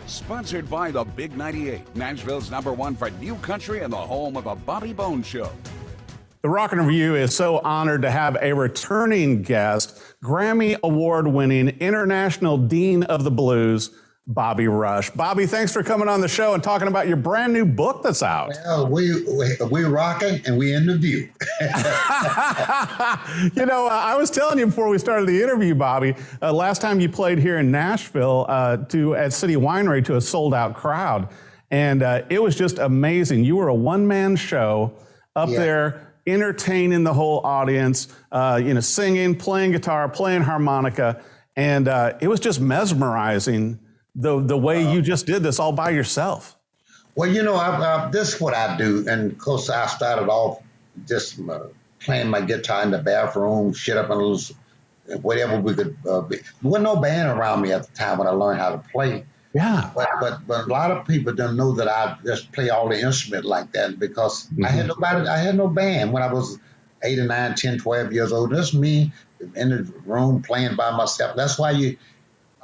Sponsored by the Big 98, Nashville's #1 for new country and the home of the Bobby Bones Show. The Rockin' Review is so honored to have a returning guest, Grammy Award-winning International Dean of the Blues, Bobby Rush. Bobby, thanks for coming on the show and talking about your brand new book that's out. Well, we rocking and we in the view. You know, I was telling you before we started the interview, Bobby, last time you played here in Nashville at City Winery to a sold-out crowd, and it was just amazing. You were a one-man show up there, entertaining the whole audience, singing, playing guitar, playing harmonica, and it was just mesmerizing the way you just did this all by yourself. Well, this is what I do, and of course I started off just playing my guitar in the bathroom, shit up and loose, whatever we could be. There wasn't no band around me at the time when I learned how to play. Yeah. But a lot of people don't know that I just play all the instruments like that because I had no band when I was 8 or 9, 10, 12 years old. Just me in the room playing by myself. That's why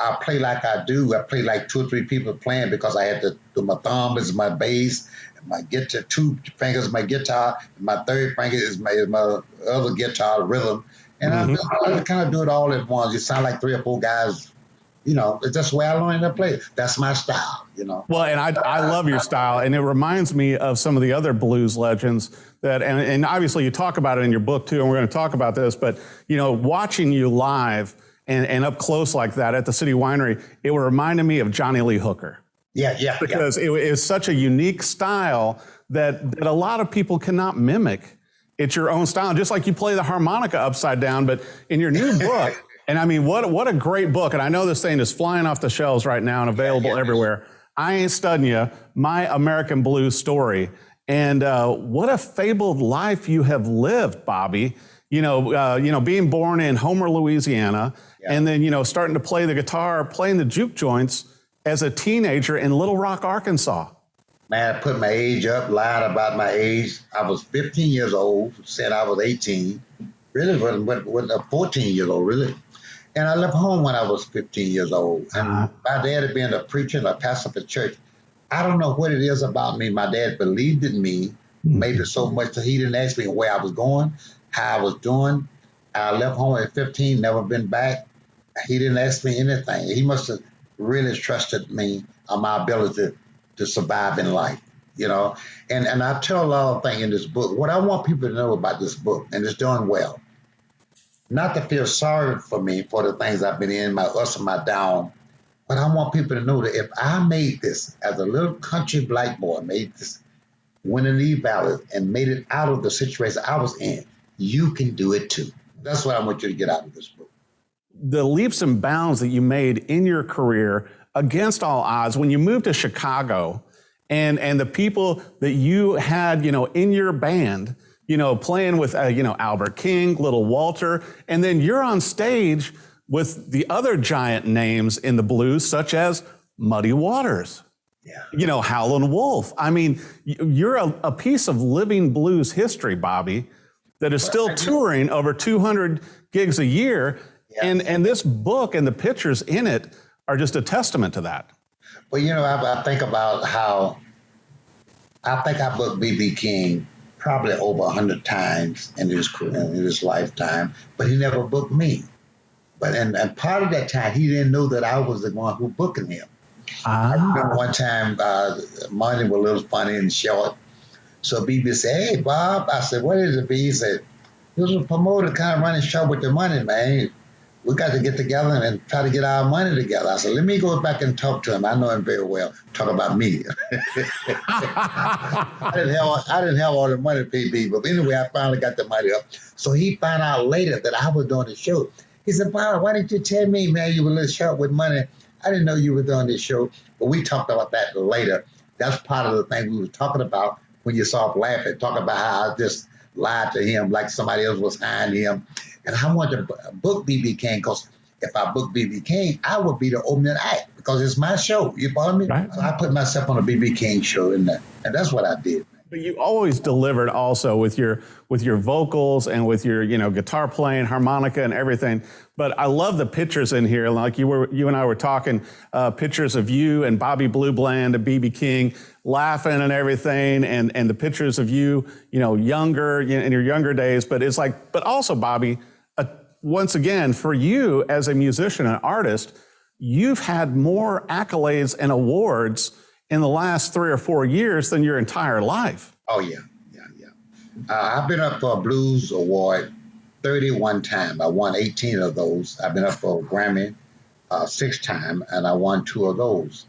I play like I do. I play like 2 or 3 people playing because I had to do my thumb is my bass, and my guitar, 2 fingers is my guitar, and my 3rd finger is my other guitar rhythm. And I kind of do it all at once. You sound like 3 or 4 guys. It's just the way I learned to play. That's my style, Well, and I love your style, and it reminds me of some of the other blues legends that, and obviously you talk about it in your book too, and we're going to talk about this, but, watching you live and up close like that at the City Winery, it reminded me of Johnny Lee Hooker. Yeah. Because it is such a unique style that a lot of people cannot mimic. It's your own style, just like you play the harmonica upside down, but in your new book, and I mean, what a great book. And I know this thing is flying off the shelves right now and available everywhere. I Ain't Studdin Ya, My American Blues Story. And what a fabled life you have lived, Bobby. Being born in Homer, Louisiana, and then, starting to play the guitar, playing the juke joints as a teenager in Little Rock, Arkansas. Man, I put my age up, lied about my age. I was 15 years old, said I was 18. Really, with a 14 years old, really. And I left home when I was 15 years old. And my dad had been a preacher and a pastor of the church. I don't know what it is about me. My dad believed in me, maybe so much that he didn't ask me where I was going, how I was doing. I left home at 15, never been back. He didn't ask me anything. He must have really trusted me on my ability to survive in life, And I tell a lot of things in this book. What I want people to know about this book, and it's doing well, not to feel sorry for me for the things I've been in, my ups and my down, but I want people to know that if I made this as a little country black boy, made this, winning these battles, and made it out of the situation I was in, you can do it too. That's what I want you to get out of this book. The leaps and bounds that you made in your career against all odds when you moved to Chicago and the people that you had, in your band, playing with, Albert King, Little Walter, and then you're on stage with the other giant names in the blues, such as Muddy Waters, Howlin' Wolf. I mean, you're a piece of living blues history, Bobby, that is still touring over 200 gigs a year. And this book and the pictures in it are just a testament to that. Well, I think about how I think I booked B.B. King probably over 100 times in his lifetime, but he never booked me. But and part of that time, he didn't know that I was the one who booking him. I remember one time, money was a little funny and short. So B.B. said, "Hey, Bob." I said, "What is it, B?" He said, "This was a promoter kind of running show with the money, man. We got to get together and try to get our money together." I said, "Let me go back and talk to him. I know him very well. Talk about me." I didn't have all the money to pay B, but anyway, I finally got the money up. So he found out later that I was doing the show. He said, "Bob, why didn't you tell me, man, you were a little short with money? I didn't know you were doing this show." But we talked about that later. That's part of the thing we were talking about when you saw us laughing, talking about how I just lied to him like somebody else was hiring him. And I wanted to book B.B. King because if I booked B.B. King, I would be the opening act because it's my show. You follow me? Right. So I put myself on a B.B. King show in there. And that's what I did. But you always delivered also with your vocals and with your guitar playing, harmonica and everything. But I love the pictures in here. Like you and I were talking, pictures of you and Bobby Blue Bland and BB King laughing and everything, and the pictures of you, younger in your younger days. But it's like, but also Bobby, once again, for you as a musician and artist, you've had more accolades and awards in the last 3 or 4 years than your entire life. Oh, yeah. I've been up for a Blues Award 31 times. I won 18 of those. I've been up for a Grammy 6 times, and I won 2 of those.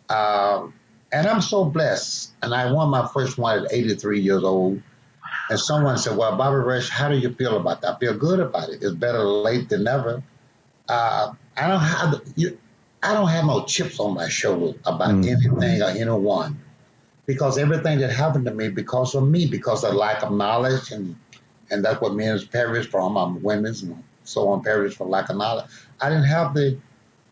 And I'm so blessed. And I won my first one at 83 years old. And someone said, well, Bobby Rush, how do you feel about that? I feel good about it. It's better late than never. I don't have no chips on my shoulder about anything or anyone, because everything that happened to me because of me, because of lack of knowledge, and that's what men's perished from. I'm women's, and so on, perished for lack of knowledge. I didn't have the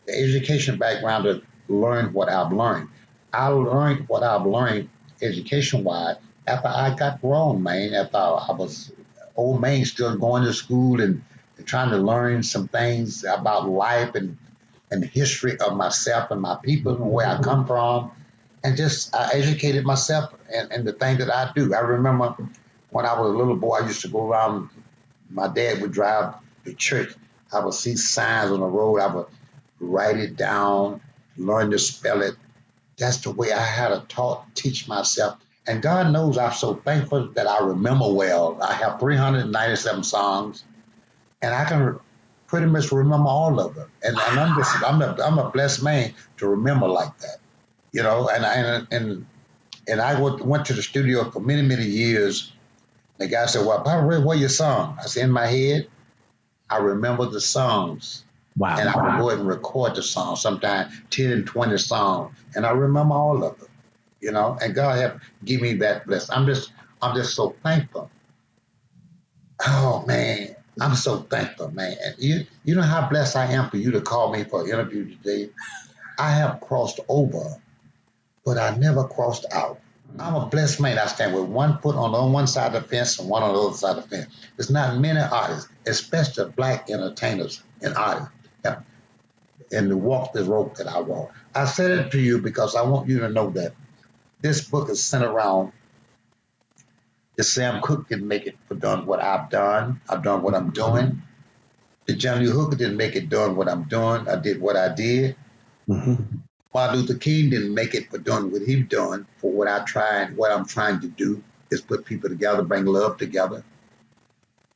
education background to learn what I've learned. I learned what I've learned education-wise after I got grown, man, after I was old man, still going to school and trying to learn some things about life and the history of myself and my people and where I come from. And just I educated myself and the thing that I do. I remember when I was a little boy, I used to go around, my dad would drive to church. I would see signs on the road. I would write it down, learn to spell it. That's the way I had to teach myself. And God knows I'm so thankful that I remember well. I have 397 songs, and I can pretty much remember all of them. And I'm a blessed man to remember like that, And I went to the studio for many, many years. The guy said, well, Bobby, where your song? I said, in my head, I remember the songs. Wow. And I would go ahead and record the songs, sometimes 10 and 20 songs, and I remember all of them. And God have give me that blessing. I'm just so thankful. Oh man, I'm so thankful, man. You know how blessed I am for you to call me for an interview today. I have crossed over, but I never crossed out. I'm a blessed man. I stand with one foot on one side of the fence and one on the other side of the fence. There's not many artists, especially black entertainers and artists, and to walk the rope that I walk. I said it to you because I want you to know that this book is sent around. The Sam Cooke didn't make it for doing what I've done. I've done what I'm doing. The Johnny Hooker didn't make it doing what I'm doing. I did what I did. Mm-hmm. Martin Luther King didn't make it for doing what he's doing. For what I'm trying to do is put people together, bring love together.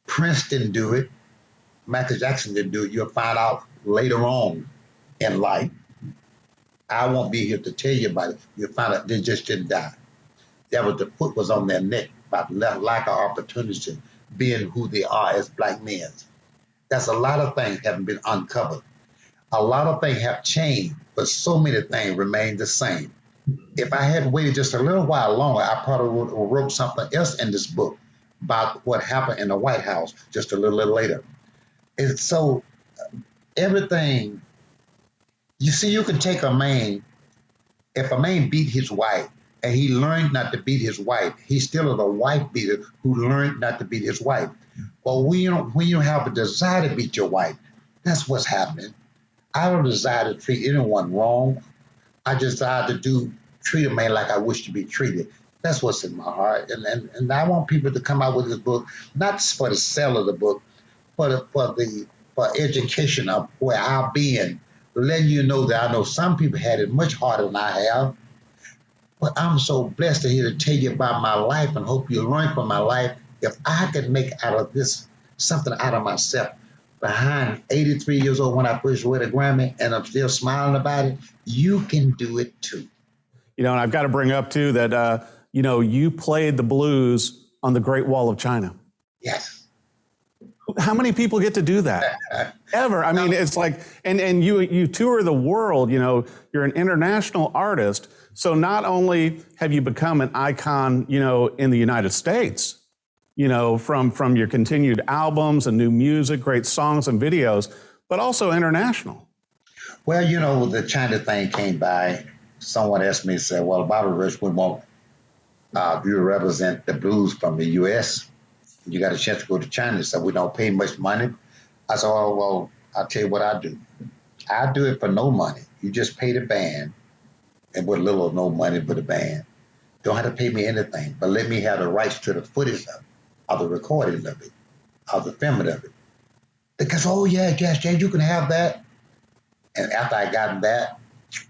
Prince didn't do it. Michael Jackson didn't do it. You'll find out later on in life. I won't be here to tell you about it. You'll find out they just didn't die. The foot was on their neck about lack of opportunity, being who they are as black men. That's a lot of things haven't been uncovered. A lot of things have changed, but so many things remain the same. If I had waited just a little while longer, I probably would have wrote something else in this book about what happened in the White House just a little later. And so everything, you see, you can take a man, if a man beat his wife and he learned not to beat his wife, he's still a wife beater who learned not to beat his wife. Well, when you have a desire to beat your wife, that's what's happening. I don't desire to treat anyone wrong. I desire to treat a man like I wish to be treated. That's what's in my heart. And I want people to come out with this book, not for the sale of the book, but for education of where I've been, letting you know that I know some people had it much harder than I have. But I'm so blessed to hear to tell you about my life and hope you learn from my life. If I could make out of this something out of myself, behind 83 years old when I first won a Grammy, and I'm still smiling about it, you can do it too. And I've got to bring up too that, you played the blues on the Great Wall of China. Yes. How many people get to do that ever? I mean, it's like, and you tour the world, you're an international artist. So not only have you become an icon, in the United States, from your continued albums and new music, great songs and videos, but also international. Well, the China thing came by. Someone asked me, said, well, Bobby Rush, we want You represent the blues from the U.S. You got a chance to go to China, so we don't pay much money. I said, oh, well, I'll tell you what I do. I do it for no money. You just pay the band, and with little or no money for the band. Don't have to pay me anything, but let me have the rights to the footage of the recording of it, of the filming of it. Because, oh, yeah, you can have that. And after I got that,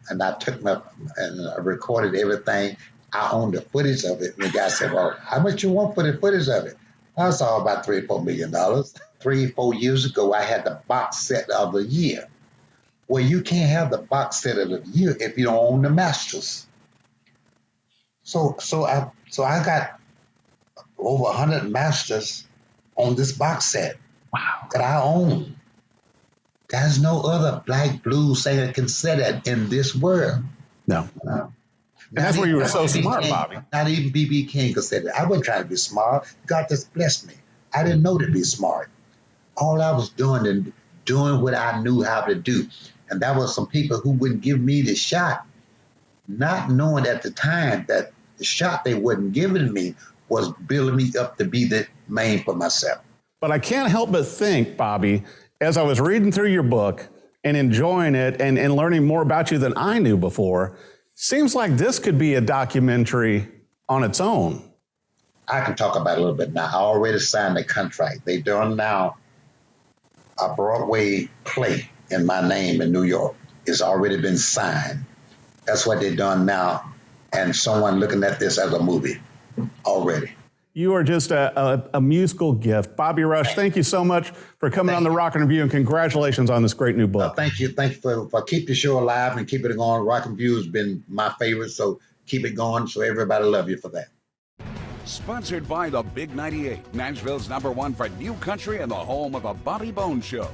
and I took my, and I recorded everything, I owned the footage of it. And the guy said, well, how much you want for the footage of it? I saw about $3 or $4 million. 3 or 4 years ago, I had the box set of the year. Well, you can't have the box set of the year if you don't own the masters. So I got over 100 masters on this box set. Wow. That I own. There's no other black blues singer can say that in this world. No. And that's where you were so smart, Bobby. Not even B.B. King could say that. I wasn't trying to be smart. God just blessed me. I didn't know to be smart. All I was doing and doing what I knew how to do. And that was some people who wouldn't give me the shot, not knowing at the time that the shot they wasn't giving me was building me up to be the man for myself. But I can't help but think, Bobby, as I was reading through your book and enjoying it and learning more about you than I knew before, seems like this could be a documentary on its own. I can talk about it a little bit now. I already signed the contract. They done now a Broadway play in my name in New York. It's already been signed. That's what they done now. And someone looking at this as a movie already. You are just a musical gift. Bobby Rush, thank you so much for coming on the Rock and Review, and congratulations on this great new book. Thank you. Thank you for keep the show alive and keep it going. Rock and Review has been my favorite, so keep it going. So everybody love you for that. Sponsored by the Big 98, Nashville's #1 for new country and the home of a Bobby Bones Show.